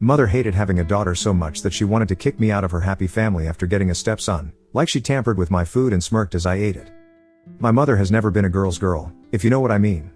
Mother hated having a daughter so much that she wanted to kick me out of her happy family after getting a stepson, like she tampered with my food and smirked as I ate it. My mother has never been a girl's girl, if you know what I mean.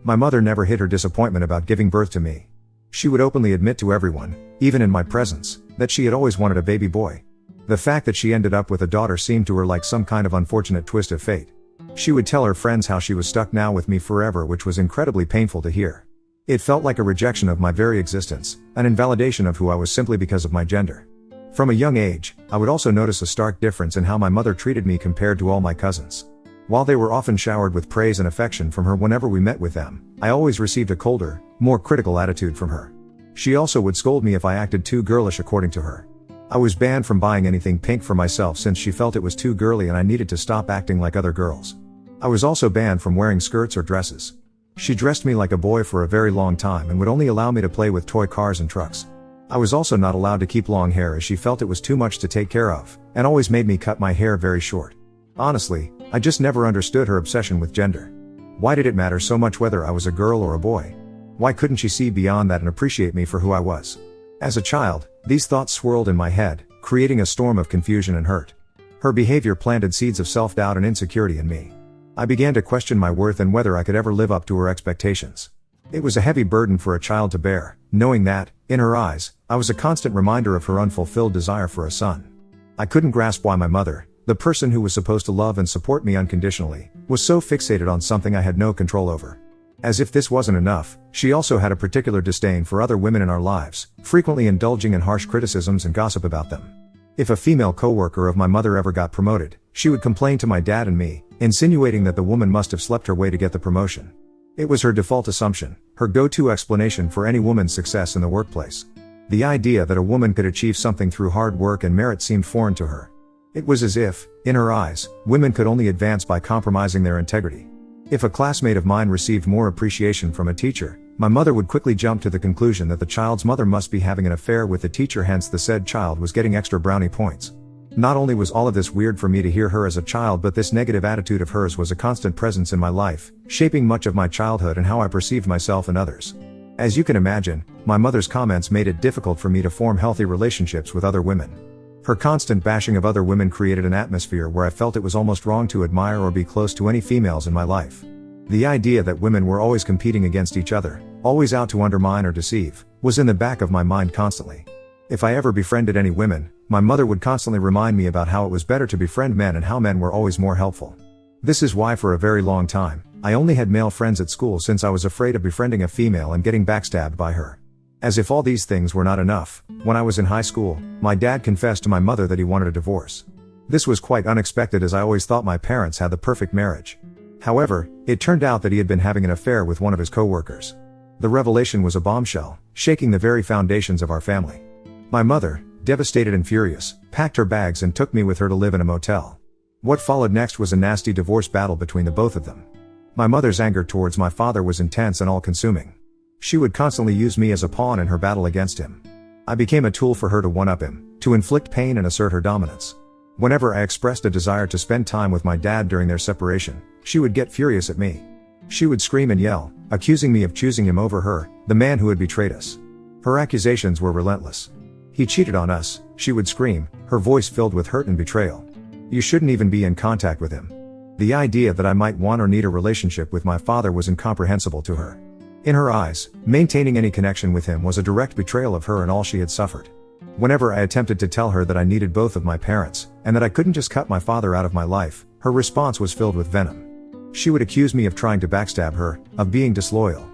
My mother never hid her disappointment about giving birth to me. She would openly admit to everyone, even in my presence, that she had always wanted a baby boy. The fact that she ended up with a daughter seemed to her like some kind of unfortunate twist of fate. She would tell her friends how she was stuck now with me forever, which was incredibly painful to hear. It felt like a rejection of my very existence, an invalidation of who I was simply because of my gender. From a young age, I would also notice a stark difference in how my mother treated me compared to all my cousins. While they were often showered with praise and affection from her whenever we met with them, I always received a colder, more critical attitude from her. She also would scold me if I acted too girlish according to her. I was banned from buying anything pink for myself since she felt it was too girly and I needed to stop acting like other girls. I was also banned from wearing skirts or dresses. She dressed me like a boy for a very long time and would only allow me to play with toy cars and trucks. I was also not allowed to keep long hair as she felt it was too much to take care of, and always made me cut my hair very short. Honestly, I just never understood her obsession with gender. Why did it matter so much whether I was a girl or a boy? Why couldn't she see beyond that and appreciate me for who I was? As a child, these thoughts swirled in my head, creating a storm of confusion and hurt. Her behavior planted seeds of self-doubt and insecurity in me. I began to question my worth and whether I could ever live up to her expectations. It was a heavy burden for a child to bear, knowing that, in her eyes, I was a constant reminder of her unfulfilled desire for a son. I couldn't grasp why my mother, the person who was supposed to love and support me unconditionally, was so fixated on something I had no control over. As if this wasn't enough, she also had a particular disdain for other women in our lives, frequently indulging in harsh criticisms and gossip about them. If a female coworker of my mother ever got promoted, she would complain to my dad and me, insinuating that the woman must have slept her way to get the promotion. It was her default assumption, her go-to explanation for any woman's success in the workplace. The idea that a woman could achieve something through hard work and merit seemed foreign to her. It was as if, in her eyes, women could only advance by compromising their integrity. If a classmate of mine received more appreciation from a teacher, my mother would quickly jump to the conclusion that the child's mother must be having an affair with the teacher, hence the said child was getting extra brownie points. Not only was all of this weird for me to hear her as a child, but this negative attitude of hers was a constant presence in my life, shaping much of my childhood and how I perceived myself and others. As you can imagine, my mother's comments made it difficult for me to form healthy relationships with other women. Her constant bashing of other women created an atmosphere where I felt it was almost wrong to admire or be close to any females in my life. The idea that women were always competing against each other, always out to undermine or deceive, was in the back of my mind constantly. If I ever befriended any women, my mother would constantly remind me about how it was better to befriend men and how men were always more helpful. This is why for a very long time, I only had male friends at school since I was afraid of befriending a female and getting backstabbed by her. As if all these things were not enough, when I was in high school, my dad confessed to my mother that he wanted a divorce. This was quite unexpected as I always thought my parents had the perfect marriage. However, it turned out that he had been having an affair with one of his coworkers. The revelation was a bombshell, shaking the very foundations of our family. My mother, devastated and furious, packed her bags and took me with her to live in a motel. What followed next was a nasty divorce battle between the both of them. My mother's anger towards my father was intense and all-consuming. She would constantly use me as a pawn in her battle against him. I became a tool for her to one-up him, to inflict pain and assert her dominance. Whenever I expressed a desire to spend time with my dad during their separation, she would get furious at me. She would scream and yell, accusing me of choosing him over her, the man who had betrayed us. Her accusations were relentless. "He cheated on us," she would scream, her voice filled with hurt and betrayal. "You shouldn't even be in contact with him." The idea that I might want or need a relationship with my father was incomprehensible to her. In her eyes, maintaining any connection with him was a direct betrayal of her and all she had suffered. Whenever I attempted to tell her that I needed both of my parents, and that I couldn't just cut my father out of my life, her response was filled with venom. She would accuse me of trying to backstab her, of being disloyal.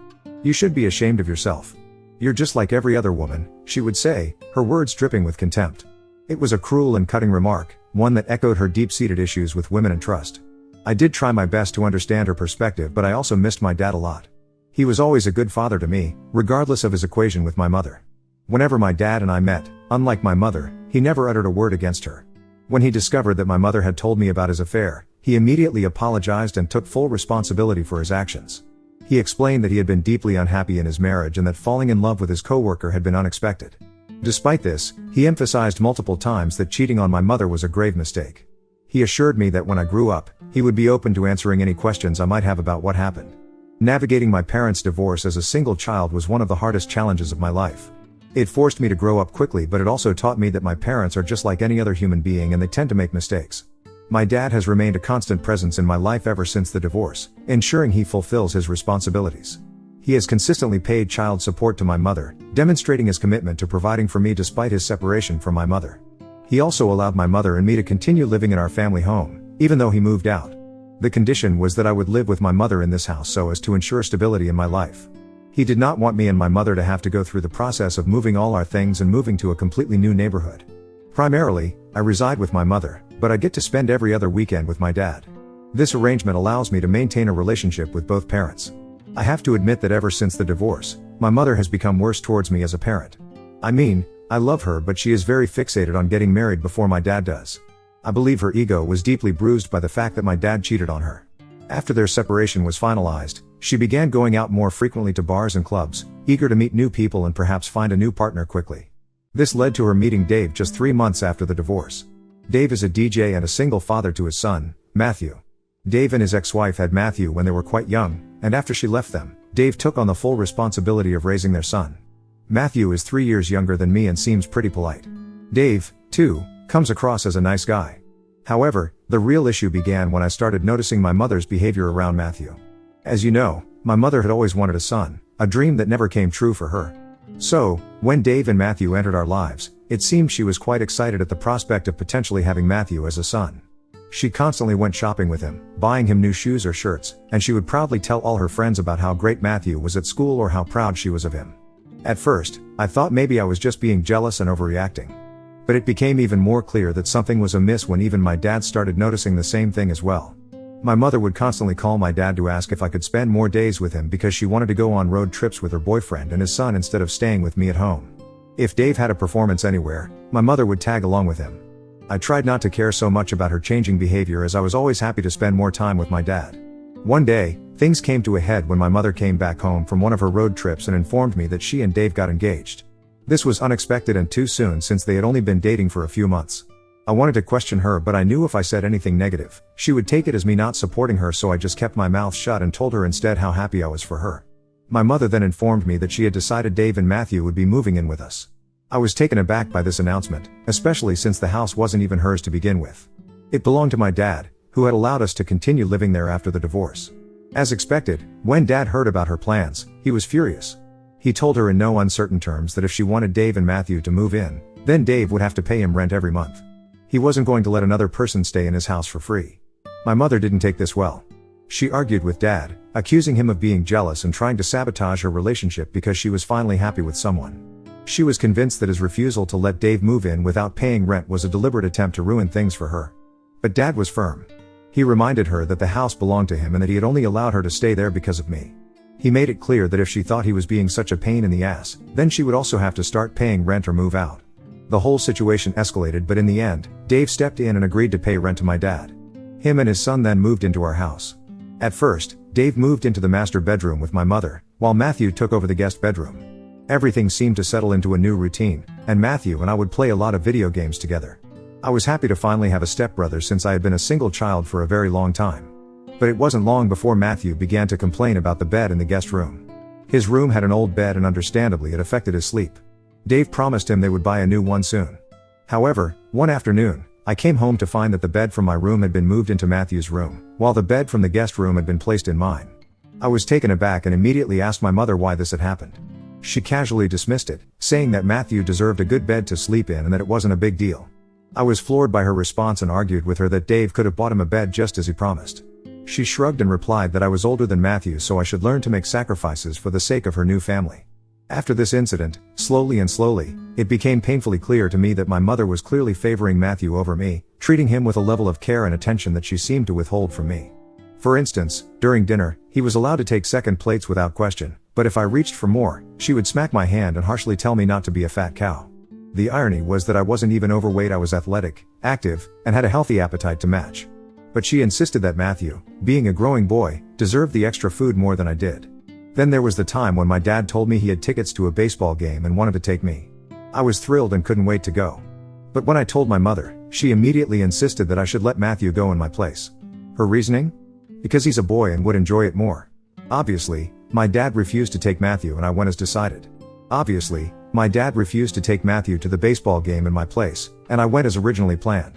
"You should be ashamed of yourself. You're just like every other woman," she would say, her words dripping with contempt. It was a cruel and cutting remark, one that echoed her deep-seated issues with women and trust. I did try my best to understand her perspective, but I also missed my dad a lot. He was always a good father to me, regardless of his equation with my mother. Whenever my dad and I met, unlike my mother, he never uttered a word against her. When he discovered that my mother had told me about his affair, he immediately apologized and took full responsibility for his actions. He explained that he had been deeply unhappy in his marriage and that falling in love with his coworker had been unexpected. Despite this, he emphasized multiple times that cheating on my mother was a grave mistake. He assured me that when I grew up, he would be open to answering any questions I might have about what happened. Navigating my parents' divorce as a single child was one of the hardest challenges of my life. It forced me to grow up quickly, but it also taught me that my parents are just like any other human being and they tend to make mistakes. My dad has remained a constant presence in my life ever since the divorce, ensuring he fulfills his responsibilities. He has consistently paid child support to my mother, demonstrating his commitment to providing for me despite his separation from my mother. He also allowed my mother and me to continue living in our family home, even though he moved out. The condition was that I would live with my mother in this house so as to ensure stability in my life. He did not want me and my mother to have to go through the process of moving all our things and moving to a completely new neighborhood. Primarily, I reside with my mother, but I get to spend every other weekend with my dad. This arrangement allows me to maintain a relationship with both parents. I have to admit that ever since the divorce, my mother has become worse towards me as a parent. I mean, I love her, but she is very fixated on getting married before my dad does. I believe her ego was deeply bruised by the fact that my dad cheated on her. After their separation was finalized, she began going out more frequently to bars and clubs, eager to meet new people and perhaps find a new partner quickly. This led to her meeting Dave just 3 months after the divorce. Dave is a DJ and a single father to his son, Matthew. Dave and his ex-wife had Matthew when they were quite young, and after she left them, Dave took on the full responsibility of raising their son. Matthew is 3 years younger than me and seems pretty polite. Dave, too, comes across as a nice guy. However, the real issue began when I started noticing my mother's behavior around Matthew. As you know, my mother had always wanted a son, a dream that never came true for her. So, when Dave and Matthew entered our lives, it seemed she was quite excited at the prospect of potentially having Matthew as a son. She constantly went shopping with him, buying him new shoes or shirts, and she would proudly tell all her friends about how great Matthew was at school or how proud she was of him. At first, I thought maybe I was just being jealous and overreacting. But it became even more clear that something was amiss when even my dad started noticing the same thing as well. My mother would constantly call my dad to ask if I could spend more days with him because she wanted to go on road trips with her boyfriend and his son instead of staying with me at home. If Dave had a performance anywhere, my mother would tag along with him. I tried not to care so much about her changing behavior as I was always happy to spend more time with my dad. One day, things came to a head when my mother came back home from one of her road trips and informed me that she and Dave got engaged. This was unexpected and too soon since they had only been dating for a few months. I wanted to question her, but I knew if I said anything negative, she would take it as me not supporting her, so I just kept my mouth shut and told her instead how happy I was for her. My mother then informed me that she had decided Dave and Matthew would be moving in with us. I was taken aback by this announcement, especially since the house wasn't even hers to begin with. It belonged to my dad, who had allowed us to continue living there after the divorce. As expected, when Dad heard about her plans, he was furious. He told her in no uncertain terms that if she wanted Dave and Matthew to move in, then Dave would have to pay him rent every month. He wasn't going to let another person stay in his house for free. My mother didn't take this well. She argued with Dad, accusing him of being jealous and trying to sabotage her relationship because she was finally happy with someone. She was convinced that his refusal to let Dave move in without paying rent was a deliberate attempt to ruin things for her. But Dad was firm. He reminded her that the house belonged to him and that he had only allowed her to stay there because of me. He made it clear that if she thought he was being such a pain in the ass, then she would also have to start paying rent or move out. The whole situation escalated, but in the end, Dave stepped in and agreed to pay rent to my dad. Him and his son then moved into our house. At first, Dave moved into the master bedroom with my mother, while Matthew took over the guest bedroom. Everything seemed to settle into a new routine, and Matthew and I would play a lot of video games together. I was happy to finally have a stepbrother since I had been a single child for a very long time. But it wasn't long before Matthew began to complain about the bed in the guest room. His room had an old bed and understandably it affected his sleep. Dave promised him they would buy a new one soon. However, one afternoon, I came home to find that the bed from my room had been moved into Matthew's room, while the bed from the guest room had been placed in mine. I was taken aback and immediately asked my mother why this had happened. She casually dismissed it, saying that Matthew deserved a good bed to sleep in and that it wasn't a big deal. I was floored by her response and argued with her that Dave could have bought him a bed just as he promised. She shrugged and replied that I was older than Matthew, so I should learn to make sacrifices for the sake of her new family. After this incident, slowly, it became painfully clear to me that my mother was clearly favoring Matthew over me, treating him with a level of care and attention that she seemed to withhold from me. For instance, during dinner, he was allowed to take second plates without question, but if I reached for more, she would smack my hand and harshly tell me not to be a fat cow. The irony was that I wasn't even overweight, I was athletic, active, and had a healthy appetite to match. But she insisted that Matthew, being a growing boy, deserved the extra food more than I did. Then there was the time when my dad told me he had tickets to a baseball game and wanted to take me. I was thrilled and couldn't wait to go. But when I told my mother, she immediately insisted that I should let Matthew go in my place. Her reasoning? Because he's a boy and would enjoy it more. Obviously, my dad refused to take Matthew and I went as decided. Obviously, My dad refused to take Matthew to the baseball game in my place, and I went as originally planned.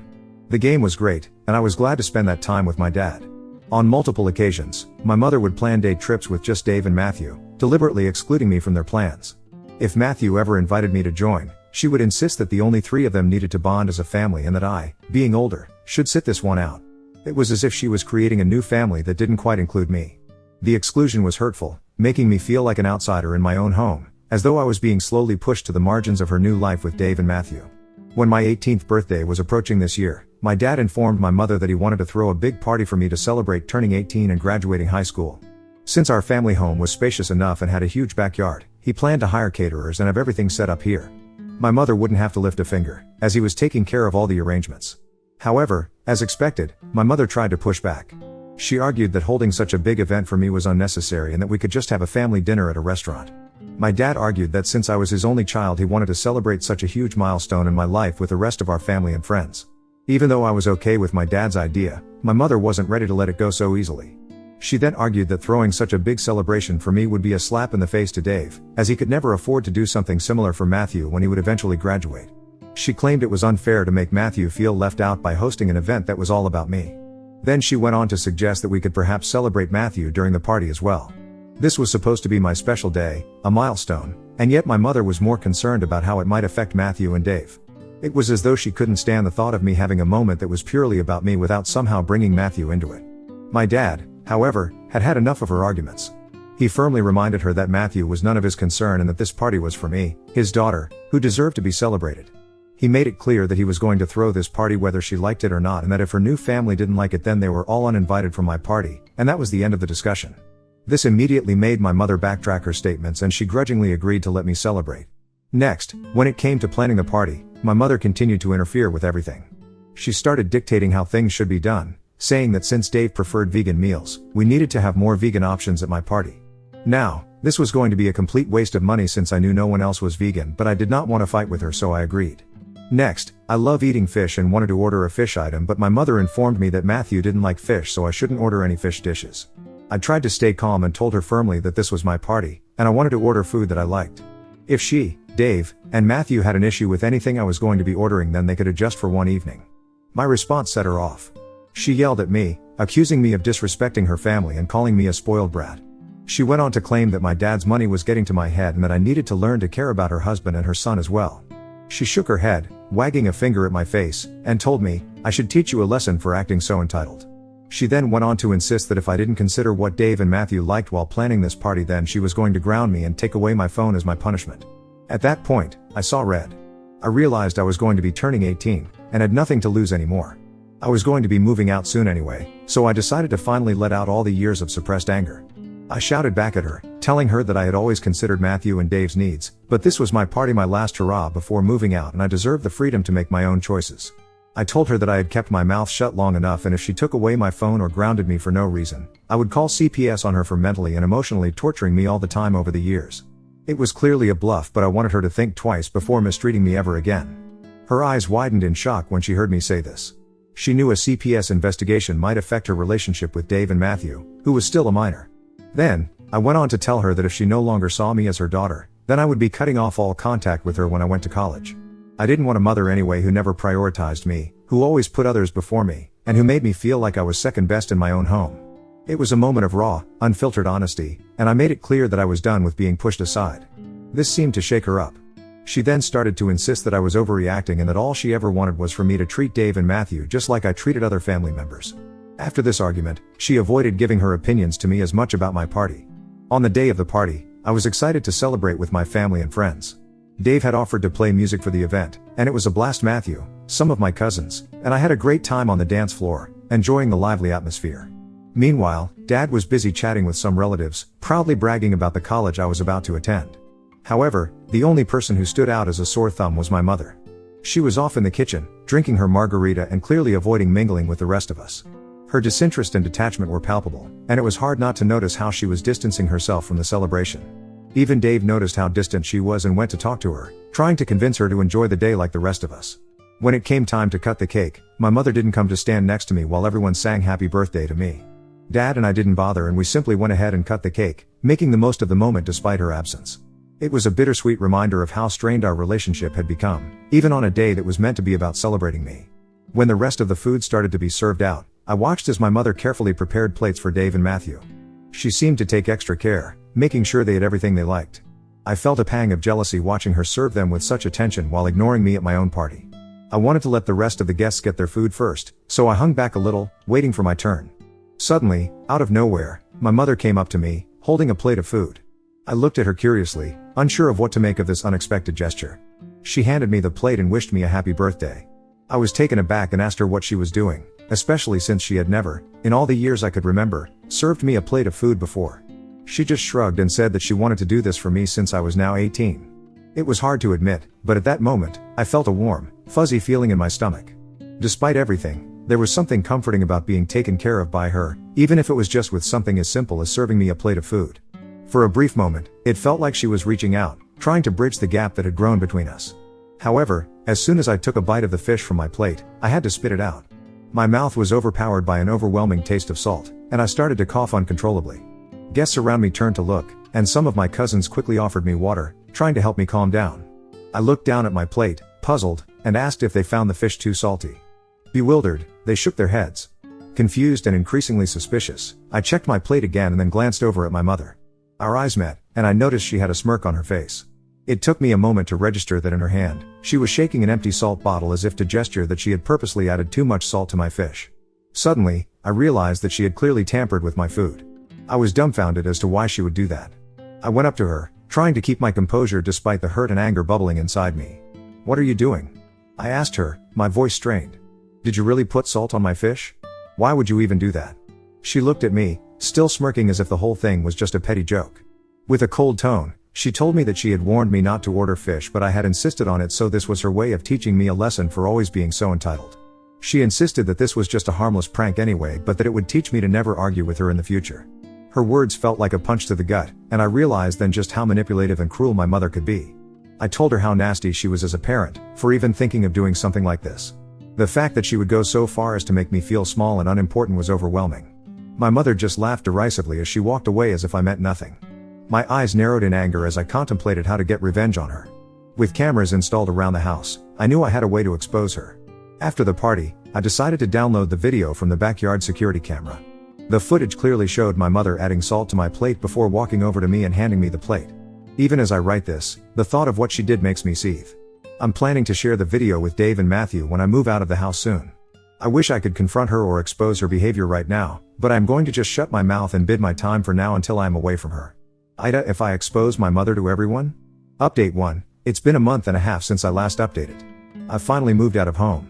The game was great, and I was glad to spend that time with my dad. On multiple occasions, my mother would plan day trips with just Dave and Matthew, deliberately excluding me from their plans. If Matthew ever invited me to join, she would insist that the only three of them needed to bond as a family and that I, being older, should sit this one out. It was as if she was creating a new family that didn't quite include me. The exclusion was hurtful, making me feel like an outsider in my own home, as though I was being slowly pushed to the margins of her new life with Dave and Matthew. When my 18th birthday was approaching this year, my dad informed my mother that he wanted to throw a big party for me to celebrate turning 18 and graduating high school. Since our family home was spacious enough and had a huge backyard, he planned to hire caterers and have everything set up here. My mother wouldn't have to lift a finger, as he was taking care of all the arrangements. However, as expected, my mother tried to push back. She argued that holding such a big event for me was unnecessary and that we could just have a family dinner at a restaurant. My dad argued that since I was his only child, he wanted to celebrate such a huge milestone in my life with the rest of our family and friends. Even though I was okay with my dad's idea, my mother wasn't ready to let it go so easily. She then argued that throwing such a big celebration for me would be a slap in the face to Dave, as he could never afford to do something similar for Matthew when he would eventually graduate. She claimed it was unfair to make Matthew feel left out by hosting an event that was all about me. Then she went on to suggest that we could perhaps celebrate Matthew during the party as well. This was supposed to be my special day, a milestone, and yet my mother was more concerned about how it might affect Matthew and Dave. It was as though she couldn't stand the thought of me having a moment that was purely about me without somehow bringing Matthew into it. My dad, however, had had enough of her arguments. He firmly reminded her that Matthew was none of his concern and that this party was for me, his daughter, who deserved to be celebrated. He made it clear that he was going to throw this party whether she liked it or not, and that if her new family didn't like it then they were all uninvited from my party, and that was the end of the discussion. This immediately made my mother backtrack her statements and she grudgingly agreed to let me celebrate. Next, when it came to planning the party, my mother continued to interfere with everything. She started dictating how things should be done, saying that since Dave preferred vegan meals, we needed to have more vegan options at my party. Now, this was going to be a complete waste of money since I knew no one else was vegan, but I did not want to fight with her, so I agreed. Next, I love eating fish and wanted to order a fish item, but my mother informed me that Matthew didn't like fish, so I shouldn't order any fish dishes. I tried to stay calm and told her firmly that this was my party, and I wanted to order food that I liked. If she, Dave, and Matthew had an issue with anything I was going to be ordering, then they could adjust for one evening. My response set her off. She yelled at me, accusing me of disrespecting her family and calling me a spoiled brat. She went on to claim that my dad's money was getting to my head and that I needed to learn to care about her husband and her son as well. She shook her head, wagging a finger at my face, and told me, "I should teach you a lesson for acting so entitled." She then went on to insist that if I didn't consider what Dave and Matthew liked while planning this party, then she was going to ground me and take away my phone as my punishment. At that point, I saw red. I realized I was going to be turning 18, and had nothing to lose anymore. I was going to be moving out soon anyway, so I decided to finally let out all the years of suppressed anger. I shouted back at her, telling her that I had always considered Matthew and Dave's needs, but this was my party, my last hurrah before moving out, and I deserved the freedom to make my own choices. I told her that I had kept my mouth shut long enough, and if she took away my phone or grounded me for no reason, I would call CPS on her for mentally and emotionally torturing me all the time over the years. It was clearly a bluff, but I wanted her to think twice before mistreating me ever again. Her eyes widened in shock when she heard me say this. She knew a CPS investigation might affect her relationship with Dave and Matthew, who was still a minor. Then, I went on to tell her that if she no longer saw me as her daughter, then I would be cutting off all contact with her when I went to college. I didn't want a mother anyway who never prioritized me, who always put others before me, and who made me feel like I was second best in my own home. It was a moment of raw, unfiltered honesty, and I made it clear that I was done with being pushed aside. This seemed to shake her up. She then started to insist that I was overreacting and that all she ever wanted was for me to treat Dave and Matthew just like I treated other family members. After this argument, she avoided giving her opinions to me as much about my party. On the day of the party, I was excited to celebrate with my family and friends. Dave had offered to play music for the event, and it was a blast. Matthew, some of my cousins, and I had a great time on the dance floor, enjoying the lively atmosphere. Meanwhile, Dad was busy chatting with some relatives, proudly bragging about the college I was about to attend. However, the only person who stood out as a sore thumb was my mother. She was off in the kitchen, drinking her margarita and clearly avoiding mingling with the rest of us. Her disinterest and detachment were palpable, and it was hard not to notice how she was distancing herself from the celebration. Even Dave noticed how distant she was and went to talk to her, trying to convince her to enjoy the day like the rest of us. When it came time to cut the cake, my mother didn't come to stand next to me while everyone sang happy birthday to me. Dad and I didn't bother, and we simply went ahead and cut the cake, making the most of the moment despite her absence. It was a bittersweet reminder of how strained our relationship had become, even on a day that was meant to be about celebrating me. When the rest of the food started to be served out, I watched as my mother carefully prepared plates for Dave and Matthew. She seemed to take extra care, making sure they had everything they liked. I felt a pang of jealousy watching her serve them with such attention while ignoring me at my own party. I wanted to let the rest of the guests get their food first, so I hung back a little, waiting for my turn. Suddenly, out of nowhere, my mother came up to me, holding a plate of food. I looked at her curiously, unsure of what to make of this unexpected gesture. She handed me the plate and wished me a happy birthday. I was taken aback and asked her what she was doing, especially since she had never, in all the years I could remember, served me a plate of food before. She just shrugged and said that she wanted to do this for me since I was now 18. It was hard to admit, but at that moment, I felt a warm, fuzzy feeling in my stomach. Despite everything, there was something comforting about being taken care of by her, even if it was just with something as simple as serving me a plate of food. For a brief moment, it felt like she was reaching out, trying to bridge the gap that had grown between us. However, as soon as I took a bite of the fish from my plate, I had to spit it out. My mouth was overpowered by an overwhelming taste of salt, and I started to cough uncontrollably. Guests around me turned to look, and some of my cousins quickly offered me water, trying to help me calm down. I looked down at my plate, puzzled, and asked if they found the fish too salty. Bewildered, they shook their heads. Confused and increasingly suspicious, I checked my plate again and then glanced over at my mother. Our eyes met, and I noticed she had a smirk on her face. It took me a moment to register that in her hand, she was shaking an empty salt bottle as if to gesture that she had purposely added too much salt to my fish. Suddenly, I realized that she had clearly tampered with my food. I was dumbfounded as to why she would do that. I went up to her, trying to keep my composure despite the hurt and anger bubbling inside me. "What are you doing?" I asked her, my voice strained. "Did you really put salt on my fish? Why would you even do that?" She looked at me, still smirking as if the whole thing was just a petty joke. With a cold tone, she told me that she had warned me not to order fish, but I had insisted on it, so this was her way of teaching me a lesson for always being so entitled. She insisted that this was just a harmless prank anyway, but that it would teach me to never argue with her in the future. Her words felt like a punch to the gut, and I realized then just how manipulative and cruel my mother could be. I told her how nasty she was as a parent, for even thinking of doing something like this. The fact that she would go so far as to make me feel small and unimportant was overwhelming. My mother just laughed derisively as she walked away as if I meant nothing. My eyes narrowed in anger as I contemplated how to get revenge on her. With cameras installed around the house, I knew I had a way to expose her. After the party, I decided to download the video from the backyard security camera. The footage clearly showed my mother adding salt to my plate before walking over to me and handing me the plate. Even as I write this, the thought of what she did makes me seethe. I'm planning to share the video with Dave and Matthew when I move out of the house soon. I wish I could confront her or expose her behavior right now, but I'm going to just shut my mouth and bid my time for now until I am away from her. Ida, if I expose my mother to everyone? Update 1. It's been a month and a half since I last updated. I've finally moved out of home.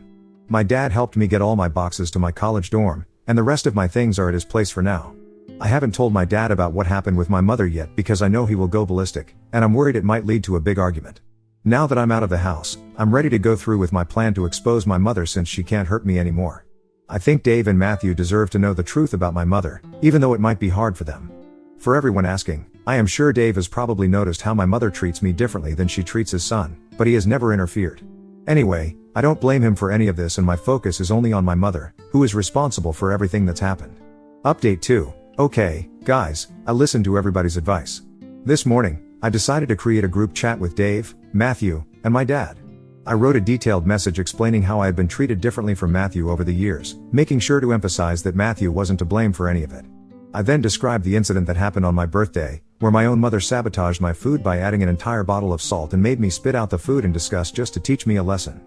My dad helped me get all my boxes to my college dorm, and the rest of my things are at his place for now. I haven't told my dad about what happened with my mother yet because I know he will go ballistic, and I'm worried it might lead to a big argument. Now that I'm out of the house, I'm ready to go through with my plan to expose my mother since she can't hurt me anymore. I think Dave and Matthew deserve to know the truth about my mother, even though it might be hard for them. For everyone asking, I am sure Dave has probably noticed how my mother treats me differently than she treats his son, but he has never interfered. Anyway, I don't blame him for any of this, and my focus is only on my mother, who is responsible for everything that's happened. Update 2. Okay, guys, I listened to everybody's advice. This morning, I decided to create a group chat with Dave, Matthew, and my dad. I wrote a detailed message explaining how I had been treated differently from Matthew over the years, making sure to emphasize that Matthew wasn't to blame for any of it. I then described the incident that happened on my birthday, where my own mother sabotaged my food by adding an entire bottle of salt and made me spit out the food in disgust just to teach me a lesson.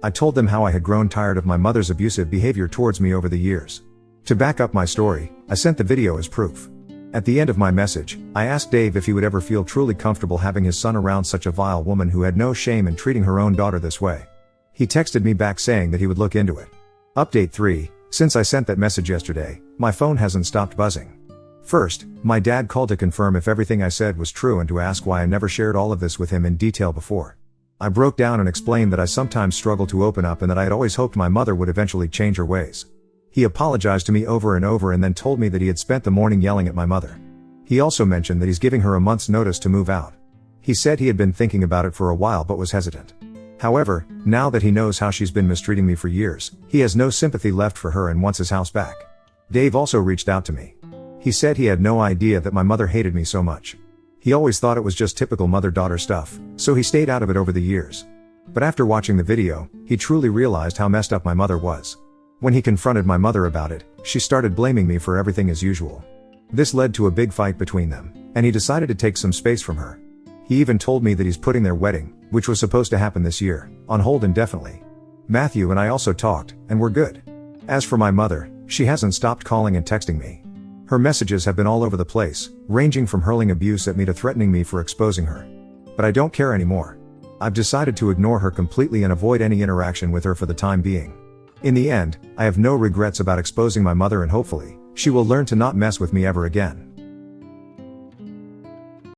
I told them how I had grown tired of my mother's abusive behavior towards me over the years. To back up my story, I sent the video as proof. At the end of my message, I asked Dave if he would ever feel truly comfortable having his son around such a vile woman who had no shame in treating her own daughter this way. He texted me back saying that he would look into it. Update 3. Since I sent that message yesterday, my phone hasn't stopped buzzing. First, my dad called to confirm if everything I said was true and to ask why I never shared all of this with him in detail before. I broke down and explained that I sometimes struggle to open up and that I had always hoped my mother would eventually change her ways. He apologized to me over and over and then told me that he had spent the morning yelling at my mother. He also mentioned that he's giving her a month's notice to move out. He said he had been thinking about it for a while but was hesitant. However, now that he knows how she's been mistreating me for years, he has no sympathy left for her and wants his house back. Dave also reached out to me. He said he had no idea that my mother hated me so much. He always thought it was just typical mother-daughter stuff, so he stayed out of it over the years. But after watching the video, he truly realized how messed up my mother was. When he confronted my mother about it, she started blaming me for everything as usual. This led to a big fight between them, and he decided to take some space from her. He even told me that he's putting their wedding, which was supposed to happen this year, on hold indefinitely. Matthew and I also talked, and we're good. As for my mother, she hasn't stopped calling and texting me. Her messages have been all over the place, ranging from hurling abuse at me to threatening me for exposing her. But I don't care anymore. I've decided to ignore her completely and avoid any interaction with her for the time being. In the end, I have no regrets about exposing my mother, and hopefully, she will learn to not mess with me ever again.